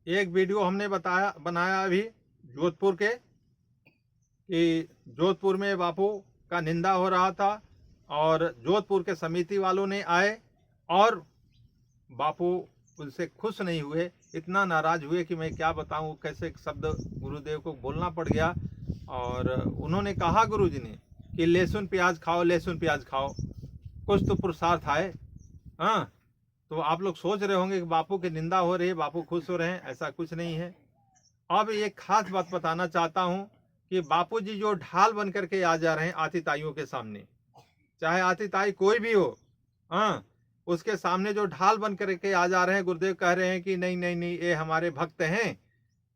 एक वीडियो हमने बनाया अभी जोधपुर के, कि जोधपुर में बापू का निंदा हो रहा था और जोधपुर के समिति वालों ने आए और बापू उनसे खुश नहीं हुए, इतना नाराज हुए कि मैं क्या बताऊं, कैसे शब्द गुरुदेव को बोलना पड़ गया। और उन्होंने कहा गुरुजी ने कि लहसुन प्याज खाओ, लहसुन प्याज खाओ, कुछ तो पुरुषार्थ आए। हाँ, तो आप लोग सोच रहे होंगे कि बापू की निंदा हो रही है, बापू खुश हो रहे हैं, ऐसा कुछ नहीं है। अब एक खास बात बताना चाहता हूं कि बापूजी जो ढाल बन करके आ जा रहे हैं आतिताइयों के सामने, चाहे आतिताई कोई भी हो, हाँ, उसके सामने जो ढाल बन करके आ जा रहे हैं, गुरुदेव कह रहे हैं कि नहीं नहीं नहीं, ये हमारे भक्त हैं।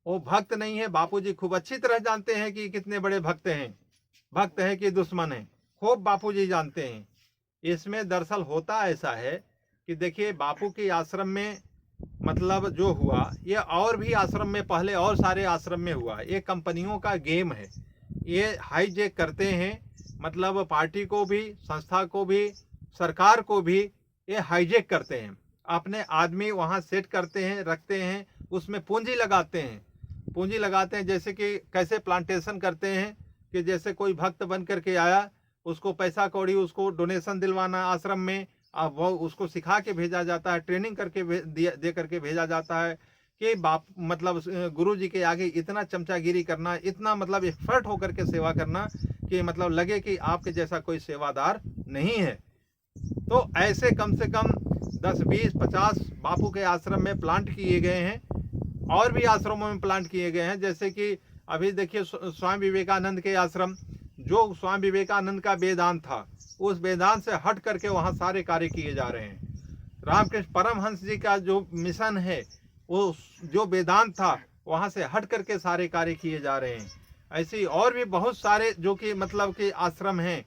वो भक्त नहीं है, बापूजी खूब अच्छी तरह जानते हैं कि कितने बड़े भक्त हैं, भक्त हैं कि दुश्मन हैं, खूब बापूजी जानते हैं। इसमें दरअसल होता ऐसा है कि देखिए, बापू के आश्रम में मतलब जो हुआ, ये और भी आश्रम में पहले और सारे आश्रम में हुआ। ये कंपनियों का गेम है, ये हाईजेक करते हैं, मतलब पार्टी को भी, संस्था को भी, सरकार को भी ये हाईजेक करते हैं। अपने आदमी वहाँ सेट करते हैं, रखते हैं, उसमें पूंजी लगाते हैं, पूंजी लगाते हैं। जैसे कि कैसे प्लांटेशन करते हैं कि जैसे कोई भक्त बन करके आया, उसको पैसा कौड़ी, उसको डोनेशन दिलवाना आश्रम में, अब वो उसको सिखा के भेजा जाता है, ट्रेनिंग करके दे करके भेजा जाता है कि बाप मतलब गुरु जी के आगे इतना चमचागिरी करना, इतना मतलब एक्सपर्ट होकर के सेवा करना कि मतलब लगे कि आपके जैसा कोई सेवादार नहीं है। तो ऐसे कम से कम 10, 20, 50 बापू के आश्रम में प्लांट किए गए हैं, और भी आश्रमों में प्लांट किए गए हैं। जैसे कि अभी देखिए, स्वामी विवेकानंद के आश्रम, जो स्वामी विवेकानंद का वेदांत था, उस वेदांत से हट करके वहाँ सारे कार्य किए जा रहे हैं। रामकृष्ण परमहंस जी का जो मिशन है, वो जो वेदांत था, वहाँ से हट करके सारे कार्य किए जा रहे हैं। ऐसे और भी बहुत सारे जो कि मतलब कि आश्रम हैं।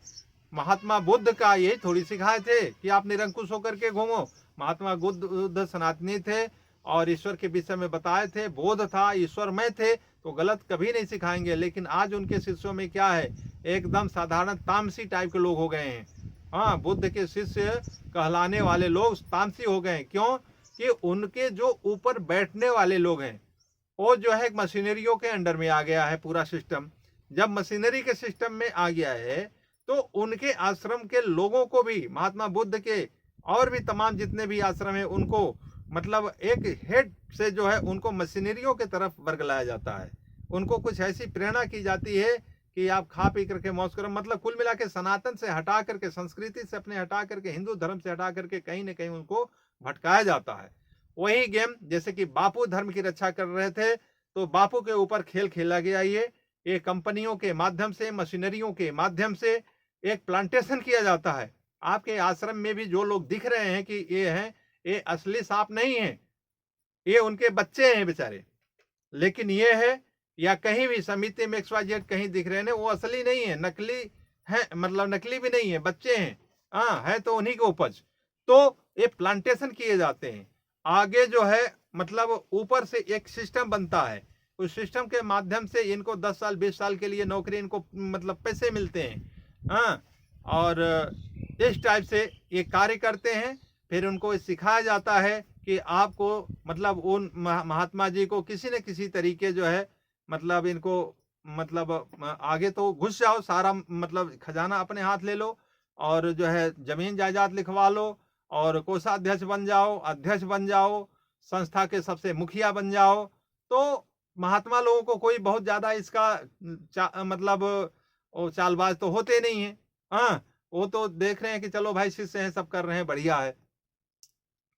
महात्मा बुद्ध का यही थोड़ी सिखाए थे कि आप निरंकुश होकर के घूमो। महात्मा बुद्ध सनातनी थे और ईश्वर के विषय में बताए थे, बोध था, ईश्वरमय थे, तो गलत कभी नहीं सिखाएंगे। लेकिन आज उनके शिष्यों में क्या है, एकदम साधारण तामसी टाइप के लोग हो गए हैं। हाँ, बुद्ध के शिष्य कहलाने वाले लोग तामसी हो गए। क्यों? कि उनके जो ऊपर बैठने वाले लोग हैं, वो जो है मशीनरियों के अंडर में आ गया है पूरा सिस्टम। जब मशीनरी के सिस्टम में आ गया है, तो उनके आश्रम के लोगों को भी, महात्मा बुद्ध के और भी तमाम जितने भी आश्रम है, उनको मतलब एक हेड से जो है उनको मशीनरियों की तरफ वर्गलाया जाता है। उनको कुछ ऐसी प्रेरणा की जाती है कि आप खा पी करके मौज करो। मतलब कुल मिला के सनातन से हटा करके, संस्कृति से अपने हटा करके, हिंदू धर्म से हटा करके कहीं ना कहीं उनको भटकाया जाता है। वही गेम, जैसे कि बापू धर्म की रक्षा कर रहे थे, तो बापू के ऊपर खेल खेला गया। ये कंपनियों के माध्यम से, मशीनरियों के माध्यम से एक प्लांटेशन किया जाता है। आपके आश्रम में भी जो लोग दिख रहे हैं कि ये हैं, ये असली सांप नहीं है, ये उनके बच्चे हैं बेचारे। लेकिन ये है, या कहीं भी समिति में XYZ कहीं दिख रहे हैं, वो असली नहीं है, नकली है, मतलब नकली भी नहीं है, बच्चे हैं। हाँ, है तो उन्हीं के उपज। तो ये प्लांटेशन किए जाते हैं। आगे जो है मतलब ऊपर से एक सिस्टम बनता है, उस सिस्टम के माध्यम से इनको 10 साल 20 साल के लिए नौकरी, इनको मतलब पैसे मिलते हैं। हाँ, और इस टाइप से ये कार्य करते हैं। फिर उनको सिखाया जाता है कि आपको मतलब उन महात्मा जी को किसी न किसी तरीके जो है मतलब इनको मतलब आगे तो घुस जाओ, सारा मतलब खजाना अपने हाथ ले लो, और जो है जमीन जायदाद लिखवा लो, और कोषाध्यक्ष बन जाओ, अध्यक्ष बन जाओ, संस्था के सबसे मुखिया बन जाओ। तो महात्मा लोगों को कोई बहुत ज्यादा इसका मतलब वो चालबाज तो होते नहीं है। हाँ, वो तो देख रहे हैं कि चलो भाई शिष्य हैं, सब कर रहे हैं, बढ़िया है।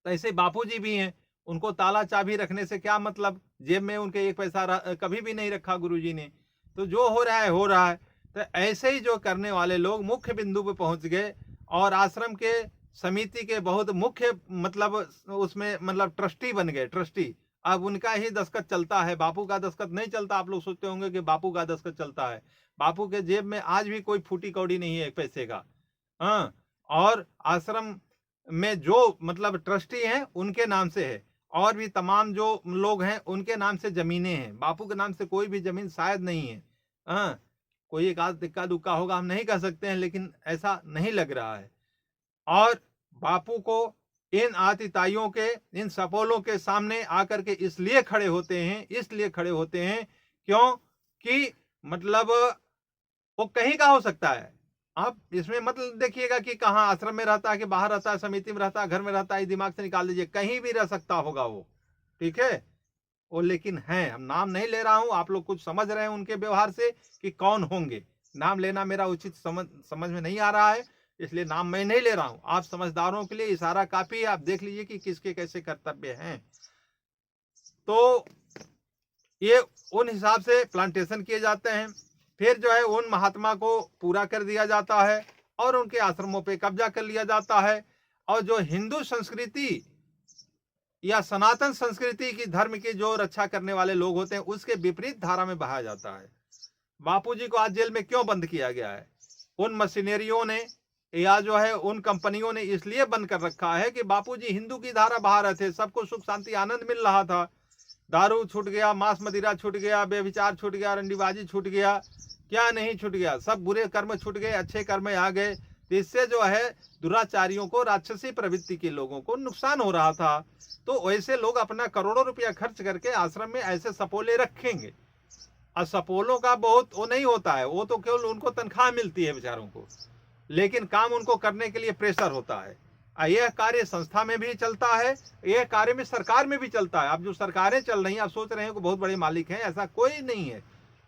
तो ऐसे बापूजी भी हैं, उनको ताला चाबी रखने से क्या मतलब, जेब में उनके एक पैसा कभी भी नहीं रखा गुरुजी ने। तो जो हो रहा है हो रहा है। तो ऐसे ही जो करने वाले लोग मुख्य बिंदु पे पहुंच गए, और आश्रम के समिति के बहुत मुख्य मतलब उसमें मतलब ट्रस्टी बन गए, ट्रस्टी। अब उनका ही दस्तखत चलता है, बापू का दस्तखत नहीं चलता। आप लोग सोचते होंगे कि बापू का दस्तखत चलता है, बापू के जेब में आज भी कोई फूटी कौड़ी नहीं है एक पैसे का। हाँ, और आश्रम में जो मतलब ट्रस्टी हैं उनके नाम से है, और भी तमाम जो लोग हैं उनके नाम से जमीनें हैं। बापू के नाम से कोई भी जमीन शायद नहीं है। हाँ, कोई एक आध इक्का दुक्का होगा, हम नहीं कह सकते हैं, लेकिन ऐसा नहीं लग रहा है। और बापू को इन आतिताइयों के, इन सपोलों के सामने आकर के इसलिए खड़े होते हैं क्यों कि मतलब वो कहीं का हो सकता है। आप इसमें मतलब देखिएगा कि कहाँ आश्रम में रहता है कि बाहर रहता है, समिति में रहता है, घर में रहता है, दिमाग से निकाल दीजिए, कहीं भी रह सकता होगा वो, ठीक है। वो लेकिन हैं, हम नाम नहीं ले रहा हूं, आप लोग कुछ समझ रहे हैं उनके व्यवहार से कि कौन होंगे। नाम लेना मेरा उचित समझ में नहीं आ रहा है, इसलिए नाम मैं नहीं ले रहा हूं। आप समझदारों के लिए इशारा काफी है, आप देख लीजिए कि किसके कैसे कर्तव्य हैं। तो ये उन हिसाब से प्लांटेशन किए जाते हैं, फिर जो है उन महात्मा को पूरा कर दिया जाता है और उनके आश्रमों पे कब्जा कर लिया जाता है, और जो हिंदू संस्कृति या सनातन संस्कृति की, धर्म की जो रक्षा करने वाले लोग होते हैं, उसके विपरीत धारा में बहाया जाता है। बापूजी को आज जेल में क्यों बंद किया गया है? उन मशीनरियों ने या जो है उन कंपनियों ने इसलिए बंद कर रखा है कि बापूजी हिंदू की धारा बहा रहे थे, सबको सुख शांति आनंद मिल रहा था, दारू छूट गया, मांस मदिरा छूट गया, बेविचार छूट गया, रंडीबाजी छूट गया, क्या नहीं छूट गया, सब बुरे कर्म छूट गए, अच्छे कर्म आ गए। तो इससे जो है दुराचारियों को, राक्षसी प्रवृत्ति के लोगों को नुकसान हो रहा था। तो वैसे लोग अपना करोड़ों रुपया खर्च करके आश्रम में ऐसे सपोले रखेंगे, और सपोलों का बहुत वो नहीं होता है, वो तो केवल उनको तनख्वाह मिलती है बेचारों को, लेकिन काम उनको करने के लिए प्रेशर होता है। यह कार्य संस्था में भी चलता है, यह कार्य में सरकार में भी चलता है। अब जो सरकारें चल रही हैं, आप सोच रहे हैं कि बहुत बड़े मालिक हैं, ऐसा कोई नहीं है।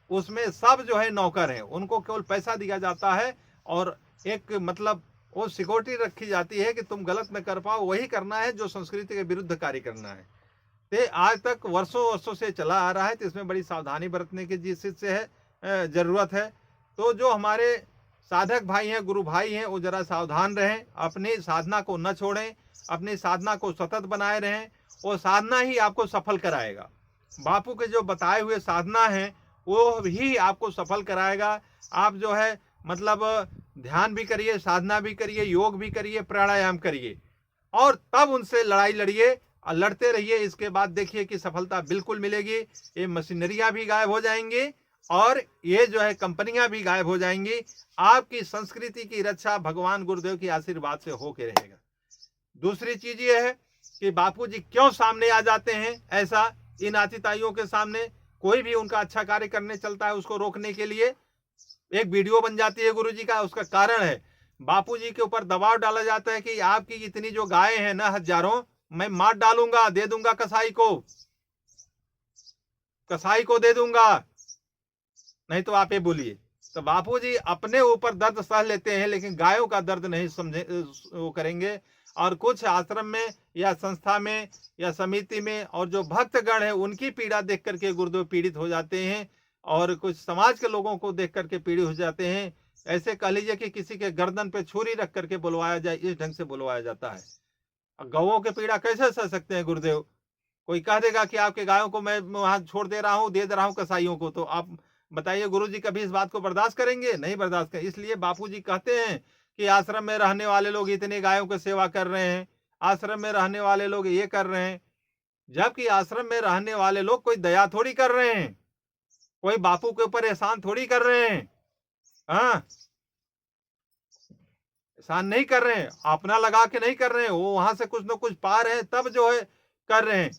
उसमें सब जो है नौकर हैं, उनको केवल पैसा दिया जाता है और एक मतलब वो सिक्योरिटी रखी जाती है कि तुम गलत न कर पाओ, वही करना है जो संस्कृति के विरुद्ध कार्य करना है। तो आज तक वर्षों से चला आ रहा है, तो इसमें बड़ी सावधानी बरतने की जिस से है जरूरत है। तो जो हमारे साधक भाई हैं, गुरु भाई हैं, वो जरा सावधान रहें, अपनी साधना को न छोड़ें, अपनी साधना को सतत बनाए रहें। वो साधना ही आपको सफल कराएगा। बापू के जो बताए हुए साधना है वो ही आपको सफल कराएगा। आप जो है मतलब ध्यान भी करिए, साधना भी करिए, योग भी करिए, प्राणायाम करिए, और तब उनसे लड़ाई लड़िए और लड़ते रहिए। इसके बाद देखिए कि सफलता बिल्कुल मिलेगी। ये मशीनरियां भी गायब हो जाएंगी और ये जो है कंपनियां भी गायब हो जाएंगी। आपकी संस्कृति की रक्षा भगवान गुरुदेव की आशीर्वाद से होके रहेगा। दूसरी चीज ये है कि बापूजी क्यों सामने आ जाते हैं, ऐसा इन आतिताइयों के सामने कोई भी उनका अच्छा कार्य करने चलता है, उसको रोकने के लिए एक वीडियो बन जाती है गुरुजी का। उसका कारण है बापूजी के ऊपर दबाव डाला जाता है कि आपकी इतनी जो गाय है ना, हजारों, मैं मार डालूंगा, दे दूंगा कसाई को दे दूंगा, नहीं तो आप ये बोलिए। तो बापूजी अपने ऊपर दर्द सह लेते हैं, लेकिन गायों का दर्द नहीं समझे वो करेंगे। और कुछ आश्रम में या संस्था में या समिति में और जो भक्तगण है उनकी पीड़ा देख करके गुरुदेव पीड़ित हो जाते हैं, और कुछ समाज के लोगों को देख करके पीड़ित हो जाते हैं। ऐसे कह लीजिए कि किसी के गर्दन पे छुरी रख करके बुलवाया जाए, इस ढंग से बुलवाया जाता है। गौओं की पीड़ा कैसे सह सकते हैं गुरुदेव? कोई कह देगा कि आपके गायों को मैं वहां छोड़ दे रहा हूं, दे रहा हूं कसाईयों को, तो आप बताइए गुरुजी कभी इस बात को बर्दाश्त करेंगे? नहीं बर्दाश्त करें। इसलिए बापूजी कहते हैं कि आश्रम में रहने वाले लोग इतने गायों की सेवा कर रहे हैं, आश्रम में रहने वाले लोग ये कर रहे हैं, जबकि आश्रम में रहने वाले लोग कोई दया थोड़ी कर रहे हैं, कोई बापू के ऊपर एहसान थोड़ी कर रहे हैं। हाँ, एहसान नहीं कर रहे हैं, अपना लगा के नहीं कर रहे हैं, वो वहां से कुछ न कुछ पा रहे हैं तब जो है कर रहे हैं।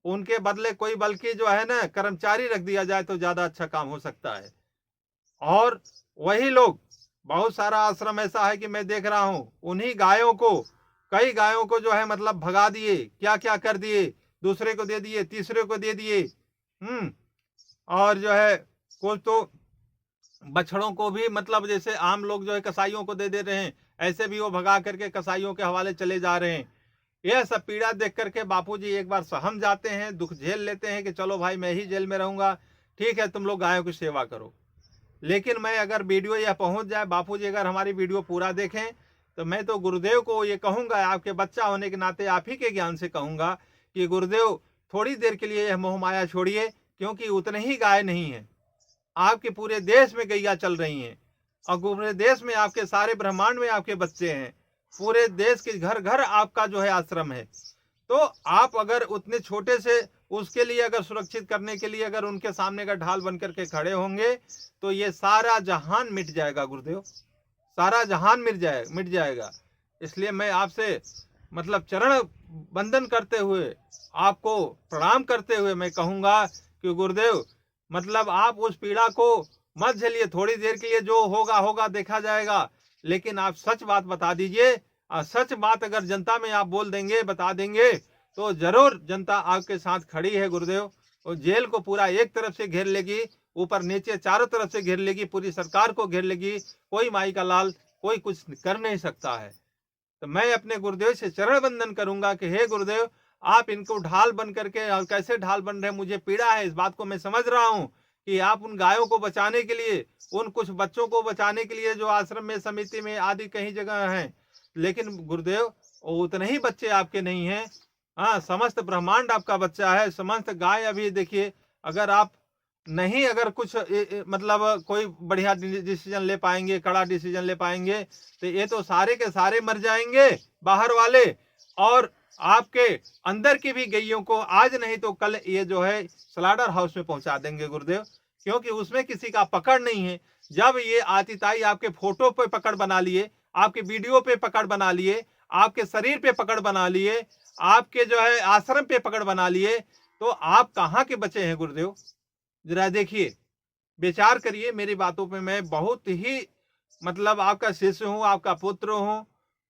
उनके बदले कोई बल्कि जो है ना कर्मचारी रख दिया जाए तो ज्यादा अच्छा काम हो सकता है। और वही लोग, बहुत सारा आश्रम ऐसा है कि मैं देख रहा हूं, उन्हीं गायों को, कई गायों को जो है मतलब भगा दिए, क्या क्या कर दिए, दूसरे को दे दिए, तीसरे को दे दिए। और जो है कुछ तो बछड़ों को भी मतलब जैसे आम लोग जो है कसाईयों को दे रहे हैं, ऐसे भी वो भगा करके कसाईयों के हवाले चले जा रहे हैं। यह सब पीड़ा देख करके बापूजी एक बार सहम जाते हैं, दुख झेल लेते हैं कि चलो भाई मैं ही जेल में रहूंगा, ठीक है तुम लोग गायों की सेवा करो। लेकिन मैं अगर वीडियो यह पहुंच जाए, बापूजी अगर हमारी वीडियो पूरा देखें, तो मैं तो गुरुदेव को ये कहूंगा, आपके बच्चा होने के नाते आप ही के ज्ञान से कहूंगा कि गुरुदेव थोड़ी देर के लिए यह मोह माया छोड़िए, क्योंकि उतने ही गाय नहीं है, आपके पूरे देश में गैया चल रही हैं, और पूरे देश में आपके सारे ब्रह्मांड में आपके बच्चे हैं, पूरे देश के घर घर आपका जो है आश्रम है। तो आप अगर उतने छोटे से उसके लिए अगर सुरक्षित करने के लिए अगर उनके सामने का ढाल बन करके खड़े होंगे, तो ये सारा जहान मिट जाएगा गुरुदेव, सारा जहान मिट जाएगा। इसलिए मैं आपसे मतलब चरण बंदन करते हुए, आपको प्रणाम करते हुए मैं कहूँगा कि गुरुदेव, मतलब आप उस पीड़ा को मत झेलिए। थोड़ी देर के लिए जो होगा होगा, देखा जाएगा, लेकिन आप सच बात बता दीजिए। और सच बात अगर जनता में आप बोल देंगे, बता देंगे, तो जरूर जनता आपके साथ खड़ी है गुरुदेव। और जेल को पूरा एक तरफ से घेर लेगी, ऊपर नीचे चारों तरफ से घेर लेगी, पूरी सरकार को घेर लेगी। कोई माई का लाल, कोई कुछ कर नहीं सकता है। तो मैं अपने गुरुदेव से चरण बंदन करूंगा कि हे गुरुदेव, आप इनको ढाल बन करके, और कैसे ढाल बन रहे हैं, मुझे पीड़ा है, इस बात को मैं समझ रहा हूं कि आप उन गायों को बचाने के लिए, उन कुछ बच्चों को बचाने के लिए जो आश्रम में, समिति में आदि कहीं जगह हैं, लेकिन गुरुदेव उतने ही बच्चे आपके नहीं हैं। हाँ, समस्त ब्रह्मांड आपका बच्चा है, समस्त गाय। अभी देखिए, अगर आप नहीं, अगर कुछ मतलब कोई बढ़िया डिसीजन ले पाएंगे, कड़ा डिसीजन ले पाएंगे, तो ये तो सारे के सारे मर जाएंगे बाहर वाले, और आपके अंदर की भी गैयों को आज नहीं तो कल ये जो है स्लाडर हाउस में पहुंचा देंगे गुरुदेव, क्योंकि उसमें किसी का पकड़ नहीं है। जब ये आतिताई आपके फोटो पे पकड़ बना लिए, आपके वीडियो पे पकड़ बना लिए, आपके शरीर पे पकड़ बना लिए, आपके जो है आश्रम पे पकड़ बना लिए, तो आप कहाँ के बचे हैं गुरुदेव? जरा देखिए, विचार करिए मेरी बातों पे। मैं बहुत ही मतलब आपका शिष्य हूँ, आपका पुत्र हूँ,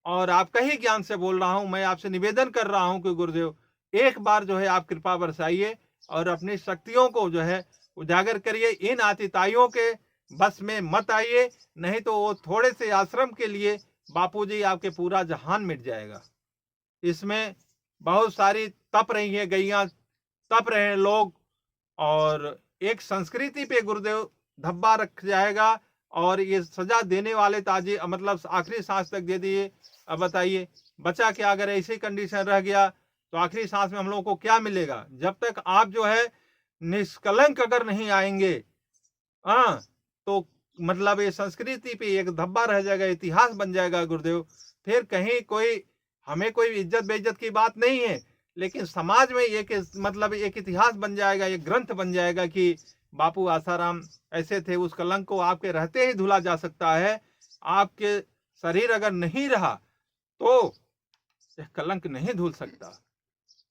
और आपका ही ज्ञान से बोल रहा हूँ। मैं आपसे निवेदन कर रहा हूँ कि गुरुदेव, एक बार जो है आप कृपा बरसाइए और अपनी शक्तियों को जो है उजागर करिए। इन आतिताइयों के बस में मत आइए, नहीं तो वो थोड़े से आश्रम के लिए बापूजी आपके पूरा जहान मिट जाएगा। इसमें बहुत सारी तप रही है गैया, तप रहे हैं लोग, और एक संस्कृति पे गुरुदेव धब्बा रख जाएगा। और ये सजा देने वाले ताजी मतलब आखिरी सांस तक दे दिए। अब बताइए, बचा क्या? अगर ऐसी कंडीशन रह गया तो आखिरी सांस में हम लोगों को क्या मिलेगा? जब तक आप जो है निष्कलंक अगर नहीं आएंगे, हाँ, तो मतलब ये संस्कृति पे एक धब्बा रह जाएगा, इतिहास बन जाएगा गुरुदेव। फिर कहीं कोई, हमें कोई इज्जत बेइज्जत की बात नहीं है, लेकिन समाज में एक मतलब एक इतिहास बन जाएगा, एक ग्रंथ बन जाएगा कि बापू आसाराम ऐसे थे। उस कलंक को आपके रहते ही धुला जा सकता है। आपके शरीर अगर नहीं रहा तो यह कलंक नहीं धुल सकता।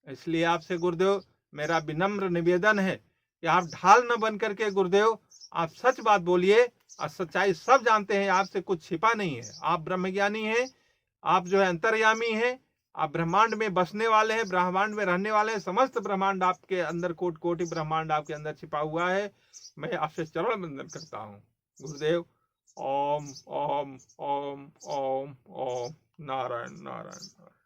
इसलिए आपसे गुरुदेव मेरा विनम्र निवेदन है कि आप ढाल न बन करके गुरुदेव, आप सच बात बोलिए। और सच्चाई सब जानते हैं, आपसे कुछ छिपा नहीं है। आप ब्रह्मज्ञानी हैं, आप जो है अंतर्यामी हैं, आप ब्रह्मांड में बसने वाले हैं, ब्रह्मांड में रहने वाले हैं। समस्त ब्रह्मांड आपके अंदर, कोटि कोटि ब्रह्मांड आपके अंदर छिपा हुआ है। मैं आपसे चरण वंदन करता हूँ गुरुदेव। ओम ओम ओम ओम ओम नारायण नारायण नारायण।